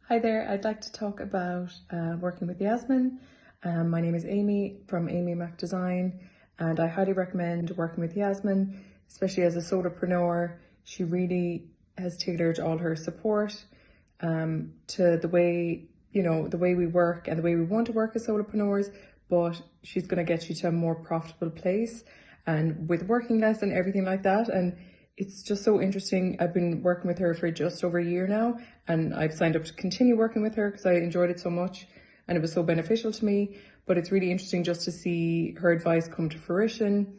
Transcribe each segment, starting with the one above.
Hi there, I'd like to talk about working with Yasmin. My name is Amy from Amy Mac Design, and I highly recommend working with Yasmin, especially as a solopreneur. She really has tailored all her support to the way, the way we work and the way we want to work as solopreneurs, but she's going to get you to a more profitable place and with working less and everything like that. And it's just so interesting. I've been working with her for just over a year now, and I've signed up to continue working with her because I enjoyed it so much and it was so beneficial to me. But it's really interesting just to see her advice come to fruition.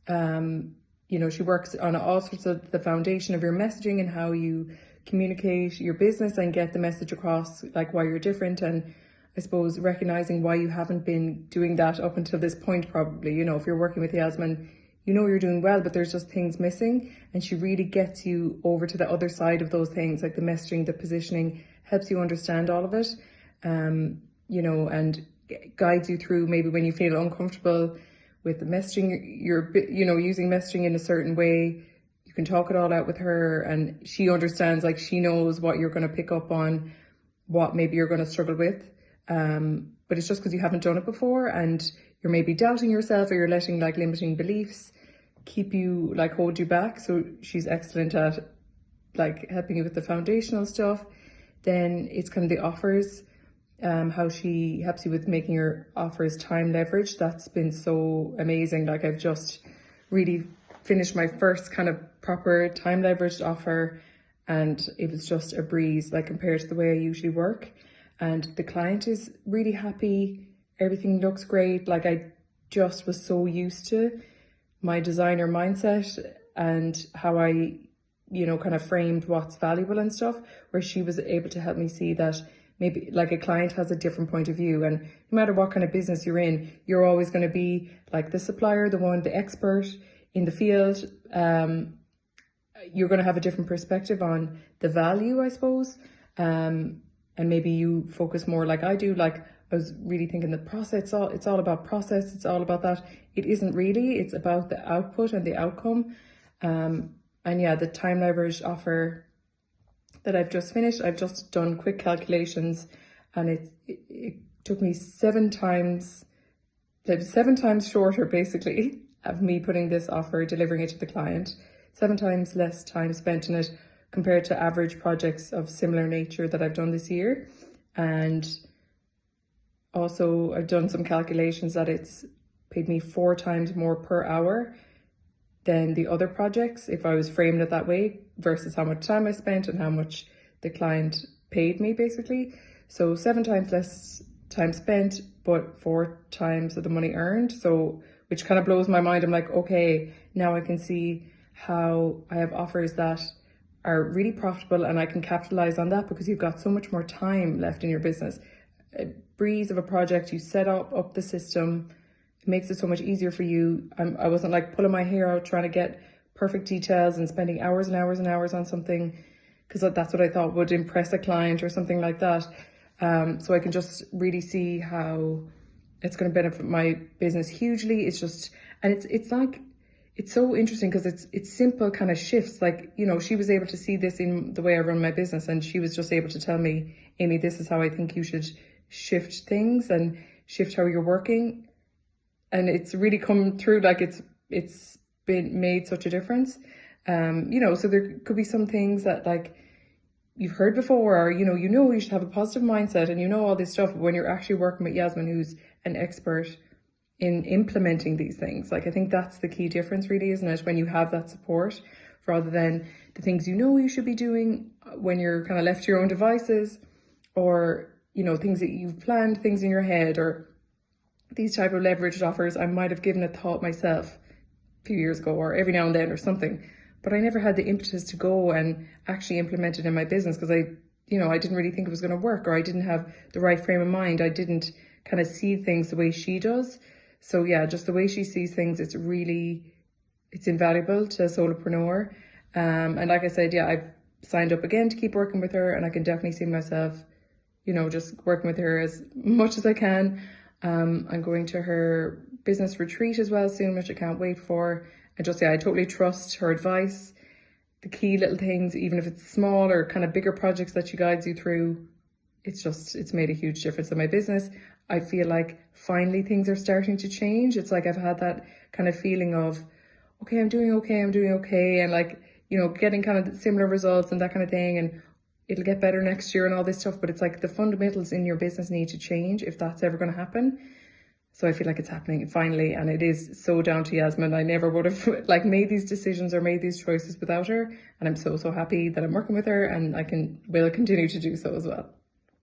She works on all sorts of the foundation of your messaging and how you communicate your business and get the message across, like why you're different, and I suppose recognizing why you haven't been doing that up until this point. Probably, if you're working with Yasmin, you're doing well, but there's just things missing, and she really gets you over to the other side of those things, like the messaging, the positioning, helps you understand all of it, and guides you through maybe when you feel uncomfortable with the messaging, you're using messaging in a certain way. You can talk it all out with her, and she understands, like she knows what you're going to pick up on, what maybe you're going to struggle with, but it's just because you haven't done it before, and you're maybe doubting yourself, or you're letting like limiting beliefs hold you back. So she's excellent at like helping you with the foundational stuff. Then it's kind of the offers, how she helps you with making your offers time leverage. That's been so amazing. Like I've just really finished my first kind of proper time leveraged offer, and it was just a breeze, like compared to the way I usually work. And the client is really happy. Everything looks great. Like I just was so used to my designer mindset and how I, kind of framed what's valuable and stuff, where she was able to help me see that maybe like a client has a different point of view, and no matter what kind of business you're in, you're always going to be like the supplier, the expert in the field. You're going to have a different perspective on the value, I suppose. And maybe you focus more like I do. Like I was really thinking the process, it's all about process. It's all about that. It isn't really, it's about the output and the outcome. And yeah, the time leverage offer that I've just finished, I've just done quick calculations, and it took me 7 times shorter basically of me putting this offer, delivering it to the client, 7 times less time spent in it compared to average projects of similar nature that I've done this year. And also I've done some calculations that it's paid me 4 times more per hour than the other projects if I was framing it that way, versus how much time I spent and how much the client paid me basically. So 7 times less time spent, but 4 times of the money earned. So, which kind of blows my mind. I'm like, okay, now I can see how I have offers that are really profitable, and I can capitalize on that because you've got so much more time left in your business. A breeze of a project, you set up the system, it makes it so much easier for you. I wasn't like pulling my hair out trying to get perfect details and spending hours and hours and hours on something because that's what I thought would impress a client or something like that. So I can just really see how it's going to benefit my business hugely. It's just, and it's so interesting because it's simple kind of shifts. Like, she was able to see this in the way I run my business, and she was just able to tell me, Amy, this is how I think you should shift things and shift how you're working. And it's really come through, like it's been made such a difference. So there could be some things that like you've heard before, or you should have a positive mindset and all this stuff. But when you're actually working with Yasmin, who's an expert in implementing these things, like I think that's the key difference really, isn't it? When you have that support, rather than the things you should be doing when you're kind of left to your own devices, or things that you've planned, things in your head, or these type of leveraged offers I might have given a thought myself a few years ago, or every now and then or something, but I never had the impetus to go and actually implement it in my business because I didn't really think it was going to work, or I didn't have the right frame of mind. I didn't kind of see things the way she does. So yeah, just the way she sees things, it's invaluable to a solopreneur. And like I said, yeah, I've signed up again to keep working with her, and I can definitely see myself, just working with her as much as I can. I'm going to her business retreat as well soon, which I can't wait for. And just, yeah, I totally trust her advice. The key little things, even if it's small or kind of bigger projects that she guides you through, it's made a huge difference in my business. I feel like finally things are starting to change. It's like I've had that kind of feeling of, okay, I'm doing okay. And like, getting kind of similar results and that kind of thing. And it'll get better next year and all this stuff. But it's like the fundamentals in your business need to change if that's ever going to happen. So I feel like it's happening finally, and it is so down to Yasmin. I never would have like made these decisions or made these choices without her, and I'm so happy that I'm working with her, and will continue to do so as well.